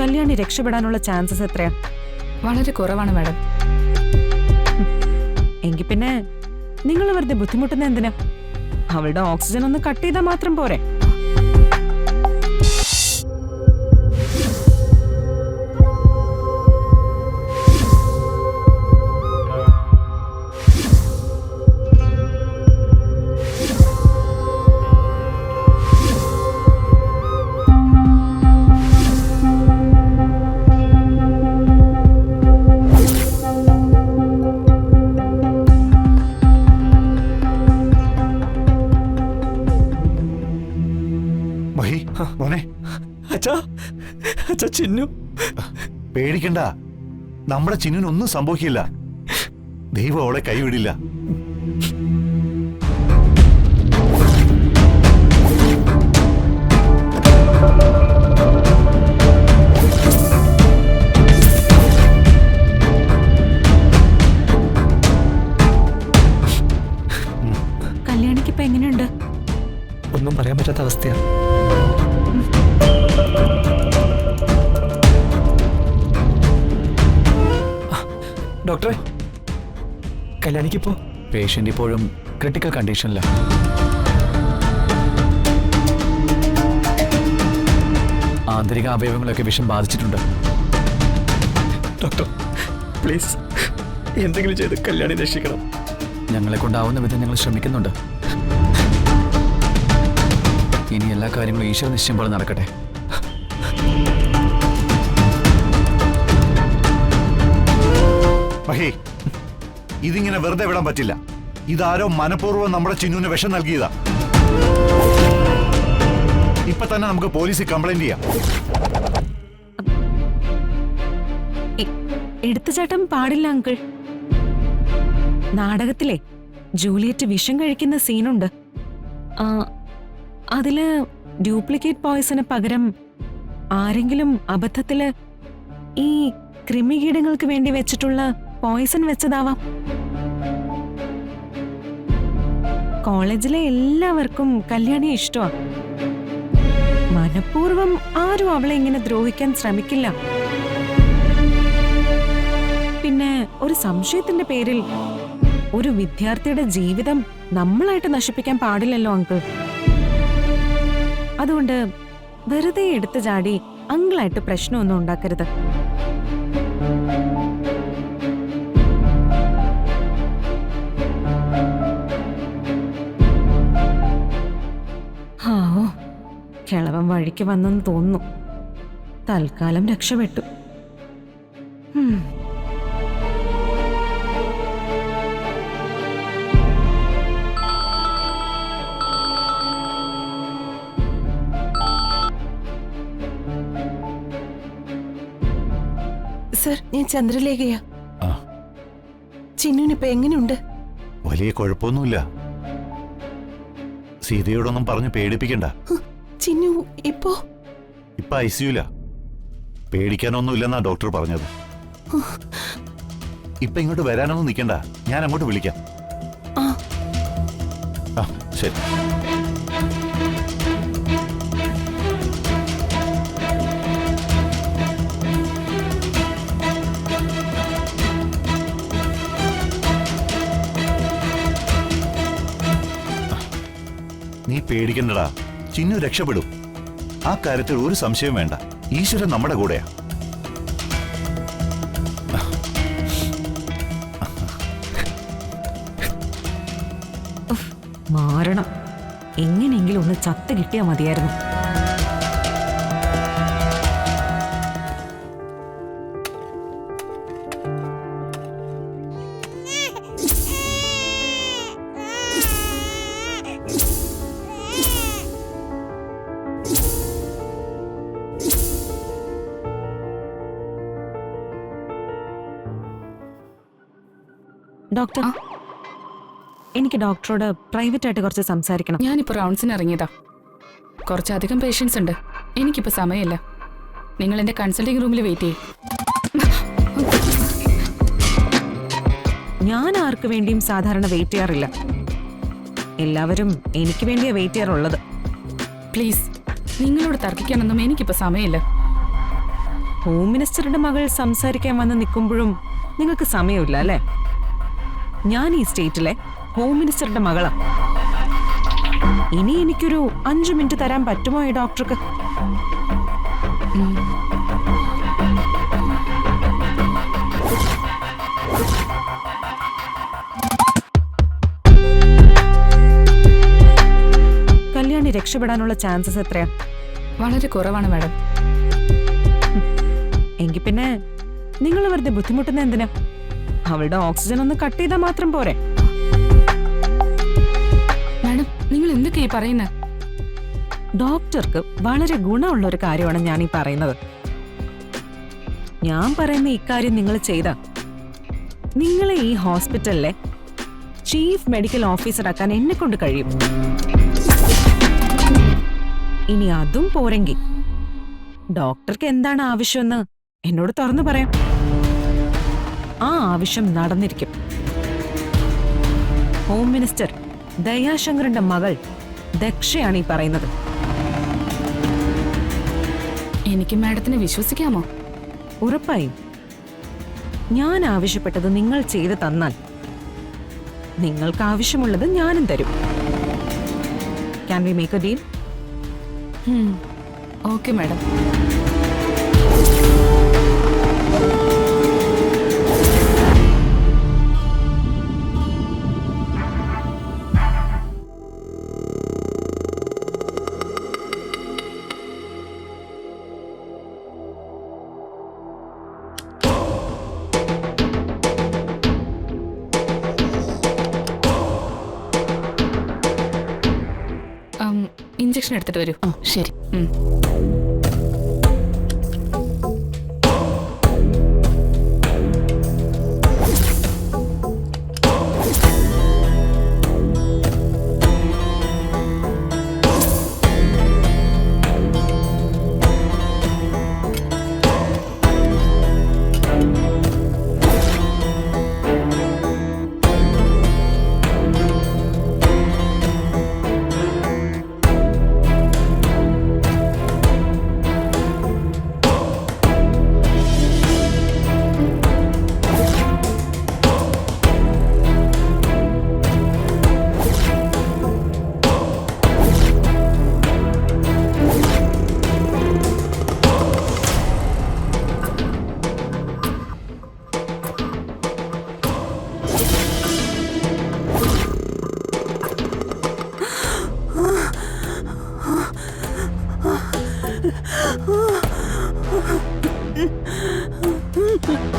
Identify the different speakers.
Speaker 1: കല്യാണി രക്ഷപ്പെടാനുള്ള ചാൻസസ് എത്രയാ?
Speaker 2: വളരെ കുറവാണ് മാഡം.
Speaker 1: എങ്കിൽ പിന്നെ നിങ്ങൾ വെറുതെ ബുദ്ധിമുട്ടുന്ന എന്തിനാ? അവളുടെ ഓക്സിജൻ ഒന്ന് കട്ട് ചെയ്താൽ മാത്രം പോരെ?
Speaker 3: മോനെ,
Speaker 4: ചിന്നു
Speaker 3: പേടിക്കണ്ട. നമ്മുടെ ചിന്നുവിനൊന്നും സംഭവിക്കില്ല. ദൈവം അവളെ കൈവിടില്ല.
Speaker 1: കല്യാണിക്ക് ഇപ്പൊ എങ്ങനെയുണ്ട്?
Speaker 4: ഒന്നും പറയാൻ പറ്റാത്ത അവസ്ഥയാണ്. ഡോക്ടറെ, കല്യാണിക്കിപ്പോ
Speaker 5: പേഷ്യന്റ് ഇപ്പോഴും ക്രിട്ടിക്കൽ കണ്ടീഷനിലാണ്. ആന്തരിക അവയവങ്ങളൊക്കെ വിഷം ബാധിച്ചിട്ടുണ്ട്.
Speaker 4: ഡോക്ടർ പ്ലീസ് എന്തെങ്കിലും ചെയ്ത് കല്യാണി രക്ഷിക്കണം.
Speaker 5: ഞങ്ങളെ കൊണ്ടാവുന്ന വിധം ഞങ്ങൾ ശ്രമിക്കുന്നുണ്ട്. ഇനി എല്ലാ കാര്യങ്ങളും ഈശ്വര നിശ്ചയം പോലെ നടക്കട്ടെ.
Speaker 3: മഹി, ഇതിങ്ങനെ വെറുതെ വിടാൻ പറ്റില്ല. ഇതാരോ മനഃപൂർവ്വം നമ്മുടെ ചിന്നുവിന് വിഷം നൽകിയതാ. ഇപ്പൊ തന്നെ നമുക്ക് പോലീസിൽ കംപ്ലൈന്റ് ചെയ്യാം.
Speaker 1: എടുത്തുചാട്ടം പാടില്ല അങ്കിൾ. നാടകത്തിലെ ജൂലിയറ്റ് വിഷം കഴിക്കുന്ന സീനുണ്ട്. അതില് ഡ്യൂപ്ലിക്കേറ്റ് പോയ്സന് പകരം ആരെങ്കിലും അബദ്ധത്തില് ഈ കൃമികീടങ്ങൾക്ക് വേണ്ടി വെച്ചിട്ടുള്ള പോയ്സൺ വെച്ചതാവാം. കോളേജിലെ എല്ലാവർക്കും കല്യാണിയെ ഇഷ്ടമാ. മനഃപൂർവ്വം ആരും അവളെ ഇങ്ങനെ ദ്രോഹിക്കാൻ ശ്രമിക്കില്ല. പിന്നെ ഒരു സംശയത്തിന്റെ പേരിൽ ഒരു വിദ്യാർത്ഥിയുടെ ജീവിതം നമ്മളായിട്ട് നശിപ്പിക്കാൻ പാടില്ലല്ലോ അങ്കിൾ. അതുകൊണ്ട് വെറുതെ എടുത്തു ചാടി അങ്കിളായിട്ട് പ്രശ്നമൊന്നും ഉണ്ടാക്കരുത്. കിളവൻ വഴിക്ക് വന്നെന്ന് തോന്നുന്നു. തൽക്കാലം രക്ഷപ്പെട്ടു.
Speaker 6: സർ, ഞാൻ ചന്ദ്രലേഖയാ. ചിന്നുവിനിപ്പോ എങ്ങനെയുണ്ട്?
Speaker 3: വലിയ കുഴപ്പമൊന്നുമില്ല. സീതയോടൊന്നും പറഞ്ഞ് പേടിപ്പിക്കണ്ട.
Speaker 6: ചിന്നു ഇപ്പോ
Speaker 3: ICUല. പേടിക്കാനൊന്നുമില്ലെന്നാ ഡോക്ടർ പറഞ്ഞത്. ഇപ്പൊ ഇങ്ങോട്ട് വരാനൊന്നും നിൽക്കണ്ട, ഞാൻ അങ്ങോട്ട് വിളിക്കാം. ശരി. നീ പേടിക്കണ്ടടാ, ചിന്നു രക്ഷപ്പെടും. ആ കാര്യത്തിൽ ഒരു സംശയം വേണ്ട. ഈശ്വരൻ നമ്മുടെ കൂടെയാ.
Speaker 1: മാറണം. എങ്ങനെയെങ്കിലും ഒന്ന് ചത്ത് കിട്ടിയാ മതിയായിരുന്നു. ഡോക്ടർ, എനിക്ക് ഡോക്ടറോട് പ്രൈവറ്റ് ആയിട്ട് കുറച്ച് സംസാരിക്കണം.
Speaker 2: ഞാനിപ്പോൾ റൗണ്ട്സിന് ഇറങ്ങിയതാ. കുറച്ചധികം പേഷ്യൻസ് ഉണ്ട്. എനിക്കിപ്പോൾ സമയമില്ല. നിങ്ങൾ എൻ്റെ കൺസൾട്ടിംഗ് റൂമിൽ വെയിറ്റ് ചെയ്യും.
Speaker 1: ഞാൻ ആർക്ക് വേണ്ടിയും സാധാരണ വെയിറ്റ് ചെയ്യാറില്ല. എല്ലാവരും എനിക്ക് വേണ്ടിയാ വെയിറ്റ് ചെയ്യാറുള്ളത്.
Speaker 2: പ്ലീസ്, നിങ്ങളോട് തർക്കിക്കാനൊന്നും എനിക്കിപ്പോൾ സമയമില്ല.
Speaker 1: ഹോം മിനിസ്റ്ററുടെ മകൾ സംസാരിക്കാൻ വന്ന് നിൽക്കുമ്പോഴും നിങ്ങൾക്ക് സമയമില്ല അല്ലേ? ഞാൻ ഈ സ്റ്റേറ്റിലെ ഹോം മിനിസ്റ്ററുടെ മകളാ. ഇനി എനിക്കൊരു 5 മിനിറ്റ് തരാൻ പറ്റുമോ ഈ ഡോക്ടർക്ക്? കല്യാണി രക്ഷപ്പെടാനുള്ള ചാൻസസ് എത്രയാ?
Speaker 2: വളരെ കുറവാണ് മാഡം.
Speaker 1: എങ്കിൽ പിന്നെ നിങ്ങൾ വെറുതെ ബുദ്ധിമുട്ടുന്ന എന്തിനാ? അവളുടെ ഓക്സിജൻ ഒന്ന് കട്ട് ചെയ്താൽ മാത്രം പോരെ?
Speaker 2: മാഡം, നിങ്ങൾ എന്തൊക്കെയാ പറയുന്നത്?
Speaker 1: ഡോക്ടർക്ക് വളരെ ഗുണമുള്ള ഒരു കാര്യമാണ് ഞാൻ ഈ പറയുന്നത്. ഞാൻ പറയുന്ന ഇക്കാര്യം നിങ്ങൾ ചെയ്ത നിങ്ങളെ ഈ ഹോസ്പിറ്റലിലെ ചീഫ് മെഡിക്കൽ ഓഫീസറാക്കാൻ എന്നെ കൊണ്ട് കഴിയും. ഇനി അതും പോരെങ്കിൽ ഡോക്ടർക്ക് എന്താണ് ആവശ്യമെന്ന് എന്നോട് തുറന്നു പറയാം. ആ ആവശ്യം നടന്നിരിക്കും. ഹോം മിനിസ്റ്റർ ദയാശങ്കറിന്റെ മകൾ ദക്ഷയാണ് ഈ പറയുന്നത്.
Speaker 2: എനിക്ക് മാഡത്തിനെ വിശ്വസിക്കാമോ?
Speaker 1: ഉറപ്പായും. ഞാൻ ആവശ്യപ്പെട്ടത് നിങ്ങൾ ചെയ്തു തന്നാൽ നിങ്ങൾക്ക് ആവശ്യമുള്ളത് ഞാനും തരും. Can we make A deal?
Speaker 2: Okay madam. Injection എടുത്തിട്ട് വരൂ.
Speaker 6: ശരി.
Speaker 1: ആ